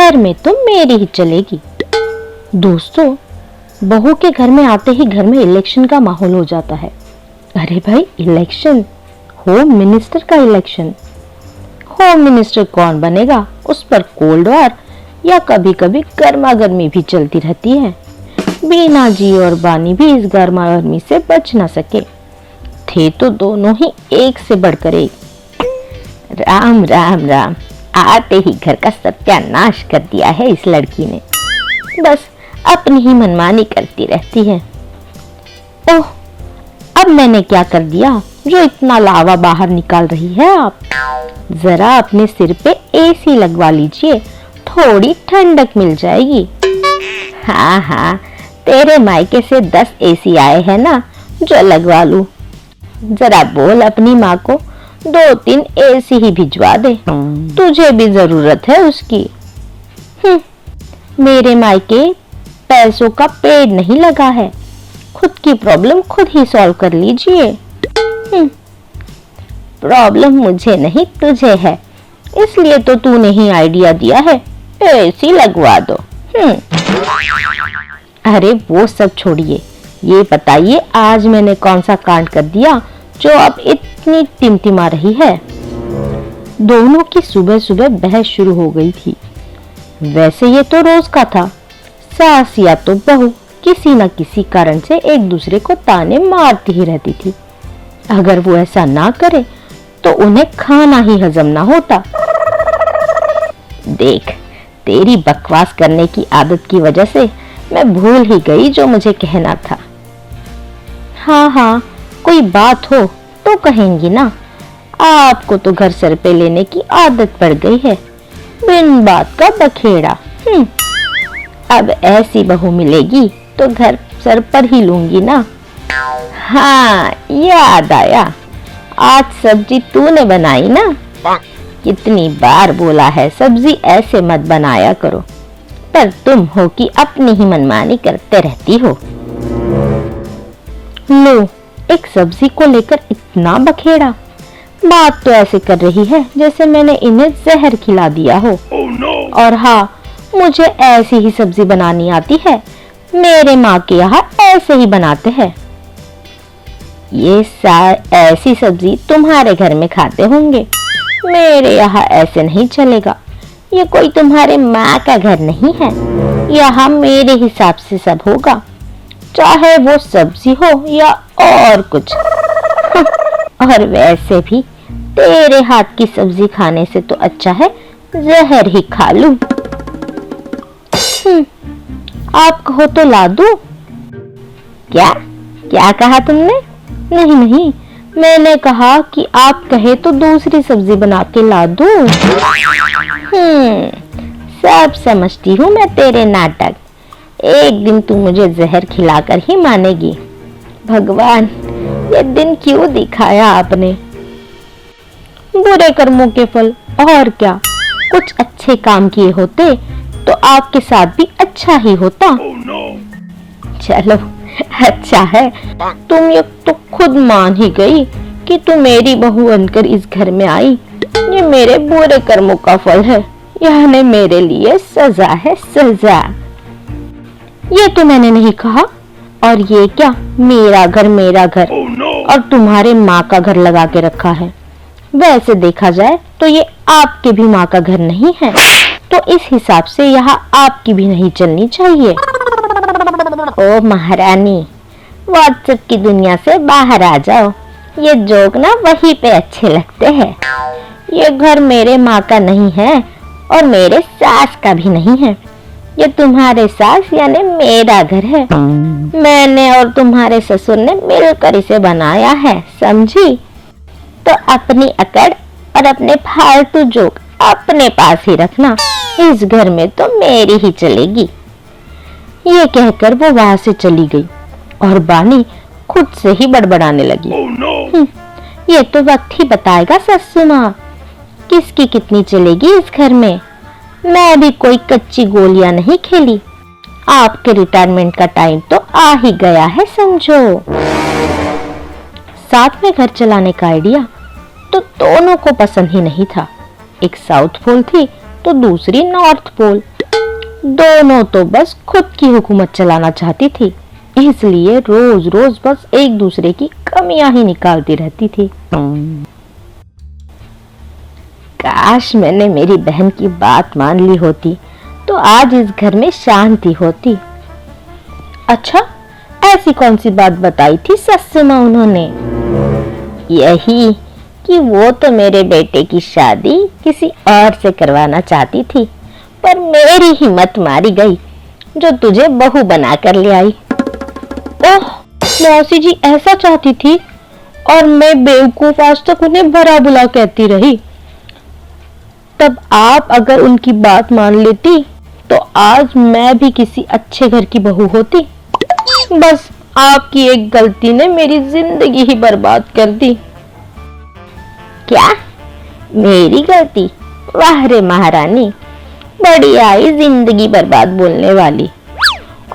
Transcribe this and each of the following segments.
घर में तो मेरी ही चलेगी। दोस्तों, बहू के घर में आते ही घर में इलेक्शन का माहौल हो जाता है। अरे भाई, इलेक्शन, होम मिनिस्टर का इलेक्शन। होम मिनिस्टर कौन बनेगा, उस पर कोल्ड वॉर या कभी कभी गर्मा गर्मी भी चलती रहती है। बीना जी और बानी भी इस गर्मा गर्मी से बच ना सके थे, तो दोनों ही एक से बढ़कर एक। राम राम राम, आते ही घर का सत्यानाश कर दिया है इस लड़की ने। बस अपनी ही मनमानी करती रहती है। ओह, अब मैंने क्या कर दिया जो इतना लावा बाहर निकाल रही है आप? जरा अपने सिर पे एसी लगवा लीजिए, थोड़ी ठंडक मिल जाएगी। हाँ हाँ, तेरे मायके से 10 एसी आए हैं ना, जो लगवा लूं। जरा बोल अपनी माँ को 2-3 एसी ही भिजवा दे, तुझे भी जरूरत है उसकी। मेरे मायके पैसों का पेड़ नहीं लगा है, खुद की प्रॉब्लम खुद ही सॉल्व कर लीजिए। प्रॉब्लम मुझे नहीं तुझे है, इसलिए तो तूने ही आइडिया दिया है, एसी लगवा दो। अरे वो सब छोड़िए, ये बताइए आज मैंने कौन सा कांड कर दिया जो अब इतनी टिमटिमा रही है? दोनों की सुबह सुबह बहस शुरू हो गई थी। वैसे ये तो रोज का था, सास या तो बहू किसी न किसी कारण से एक दूसरे को ताने मारती ही रहती थी। अगर वो ऐसा ना करे तो उन्हें खाना ही हजम ना होता। देख, तेरी बकवास करने की आदत की वजह से मैं भूल ही गई जो मुझे कहना था। हाँ हाँ, कोई बात हो तो कहेंगी ना, आपको तो घर सर पे लेने की आदत पड़ गई है, बिन बात का बखेड़ा। अब ऐसी बहू मिलेगी तो घर सर पर ही लूंगी ना। हाँ, याद आया, आज सब्जी तूने बनाई ना। कितनी बार बोला है सब्जी ऐसे मत बनाया करो, पर तुम हो कि अपनी ही मनमानी करते रहती हो। लो, एक सब्जी को लेकर इतना बखेड़ा। बात तो ऐसे कर रही है जैसे मैंने इन्हें जहर खिला दिया हो। और हाँ, मुझे ऐसी ही सब्जी बनानी आती है, मेरे माँ के यहाँ ऐसे ही बनाते हैं। ये ऐसी सब्जी तुम्हारे घर में खाते होंगे, मेरे यहाँ ऐसे नहीं चलेगा। ये कोई तुम्हारे माँ का घर नहीं है, यहाँ मेरे हिसाब से सब होगा, चाहे वो सब्जी हो या और कुछ। और वैसे भी तेरे हाथ की सब्जी खाने से तो अच्छा है जहर ही खा लूं। आप कहो तो ला दूं? क्या क्या कहा तुमने? नहीं नहीं, मैंने कहा कि आप कहे तो दूसरी सब्जी बना के ला दूं। सब समझती हूँ मैं तेरे नाटक, एक दिन तू मुझे जहर खिलाकर ही मानेगी। भगवान, ये दिन क्यों दिखाया आपने? बुरे कर्मों के फल, और क्या। कुछ अच्छे काम किए होते तो आपके साथ भी अच्छा ही होता। चलो अच्छा है, तुम ये तो खुद मान ही गई कि तू मेरी बहू बनकर इस घर में आई। ये मेरे बुरे कर्मों का फल है, यानी मेरे लिए सजा है, सजा। ये तो मैंने नहीं कहा। और ये क्या, मेरा घर मेरा घर और तुम्हारे माँ का घर लगा के रखा है। वैसे देखा जाए तो ये आपके भी माँ का घर नहीं है, तो इस हिसाब से यहाँ आपकी भी नहीं चलनी चाहिए। ओ महारानी, व्हाट्सएप की दुनिया से बाहर आ जाओ, ये जोक ना वहीं पे अच्छे लगते हैं। ये घर मेरे माँ का नहीं है और मेरे सास का भी नहीं है, ये तुम्हारे सास यानी मेरा घर है। मैंने और तुम्हारे ससुर ने मिलकर इसे बनाया है, समझी? तो अपनी अकड़ और अपने फालतू जोक अपने पास ही रखना, इस घर में तो मेरी ही चलेगी। ये कहकर वो वहां से चली गई और बानी खुद से ही बड़बड़ाने लगी। ये तो वक्त ही बताएगा ससुर माँ, किसकी कितनी चलेगी इस घर में। मैं भी कोई कच्ची गोलियां नहीं खेली, आपके रिटायरमेंट का टाइम तो आ ही गया है समझो। साथ में घर चलाने का आइडिया तो दोनों को पसंद ही नहीं था। एक साउथ पोल थी तो दूसरी नॉर्थ पोल। दोनों तो बस खुद की हुकूमत चलाना चाहती थी, इसलिए रोज रोज बस एक दूसरे की कमियां ही निकालती रहती थी। काश मैंने मेरी बहन की बात मान ली होती तो आज इस घर में शांति होती। अच्छा, ऐसी कौन सी बात बताई थी सस्सू माँ उन्होंने? यही कि वो तो मेरे बेटे की शादी किसी और से करवाना चाहती थी, पर मेरी हिम्मत मारी गई जो तुझे बहू बनाकर ले आई। ओह, मौसी जी ऐसा चाहती थी और मैं बेवकूफ आज तक उन्हें भला बुरा कहती रही। तब आप अगर उनकी बात मान लेती तो आज मैं भी किसी अच्छे घर की बहू होती। बस आपकी एक गलती ने मेरी जिंदगी ही बर्बाद कर दी। क्या मेरी गलती? वाह रे महारानी, बड़ी आई जिंदगी बर्बाद बोलने वाली।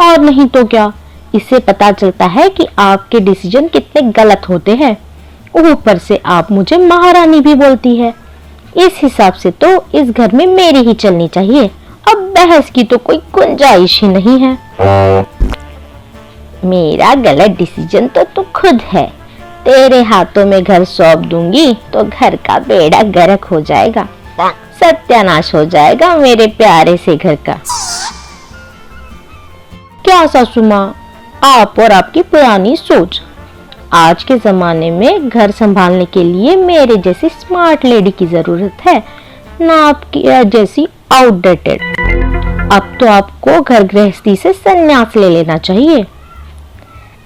और नहीं तो क्या, इससे पता चलता है कि आपके डिसीजन कितने गलत होते हैं। ऊपर से आप मुझे महारानी भी बोलती है। इस हिसाब से तो इस घर में मेरी ही चलनी चाहिए। अब बहस की तो कोई गुंजाइश ही नहीं है। मेरा गलत डिसीजन तो तू खुद है। तेरे हाथों में घर सौंप दूंगी तो घर का बेड़ा गर्क हो जाएगा, सत्यानाश हो जाएगा मेरे प्यारे से घर का। क्या सासू माँ, आप और आपकी पुरानी सोच। आज के जमाने में घर संभालने के लिए मेरे जैसी स्मार्ट लेडी की जरूरत है, ना आपकी जैसी आउटडेटेड। अब तो आपको घर गृहस्थी से संन्यास ले लेना चाहिए।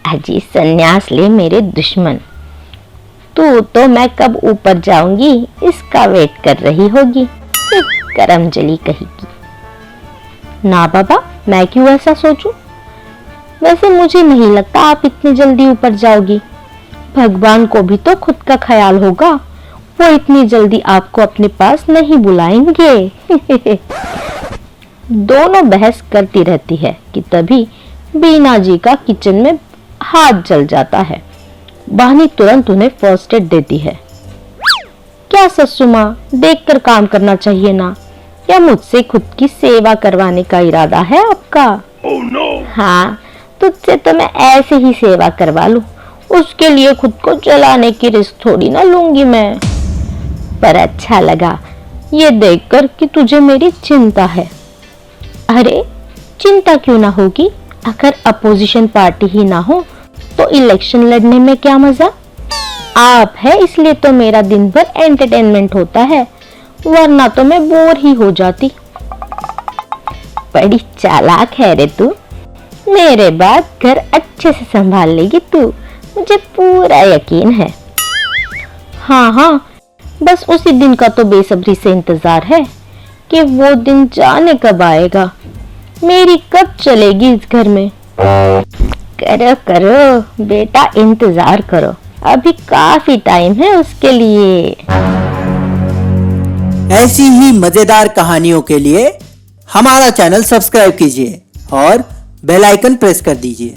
अजी संन्यास ले मेरे दुश्मन, तू तो मैं कब ऊपर जाऊंगी इसका वेट कर रही होगी। करमजली कहेगी। ना बाबा, मैं क्यों ऐसा सोचूं? वैसे मुझे नहीं लगता आप इतनी जल्दी ऊपर जाओगी। भगवान को भी तो खुद का ख्याल होगा, वो इतनी जल्दी आपको अपने पास नहीं बुलाएंगे। दोनों बहस करती रहती है कि तभी बीना जी का किचन में हाथ जल जाता है। बहनी तुरंत उन्हें फर्स्ट एड देती है। क्या सस्सू माँ, देखकर काम करना चाहिए ना, या मुझसे खुद की सेवा करवाने का इरादा है आपका? Oh, no. हाँ, तुझसे तो मैं ऐसे ही सेवा करवा लूं, उसके लिए खुद को जलाने की रिस्क थोड़ी ना लूंगी मैं। पर अच्छा लगा ये देखकर कि तुझे मेरी चिंता है। अरे चिंता क्यों ना होगी, अगर अपोजिशन पार्टी ही ना हो तो इलेक्शन लड़ने में क्या मजा। आप है इसलिए तो मेरा दिन भर एंटरटेनमेंट होता है, वरना तो मैं बोर ही हो जाती। बड़ी चालाक है रे तू, मेरे बाद घर अच्छे से संभाल लेगी तू, मुझे पूरा यकीन है। हाँ हाँ, बस उसी दिन का तो बेसब्री से इंतजार है कि वो दिन जाने कब आएगा, मेरी कब चलेगी इस घर में। करो करो बेटा, इंतजार करो, अभी काफी टाइम है उसके लिए। ऐसी ही मजेदार कहानियों के लिए हमारा चैनल सब्सक्राइब कीजिए और बेल आइकन प्रेस कर दीजिए।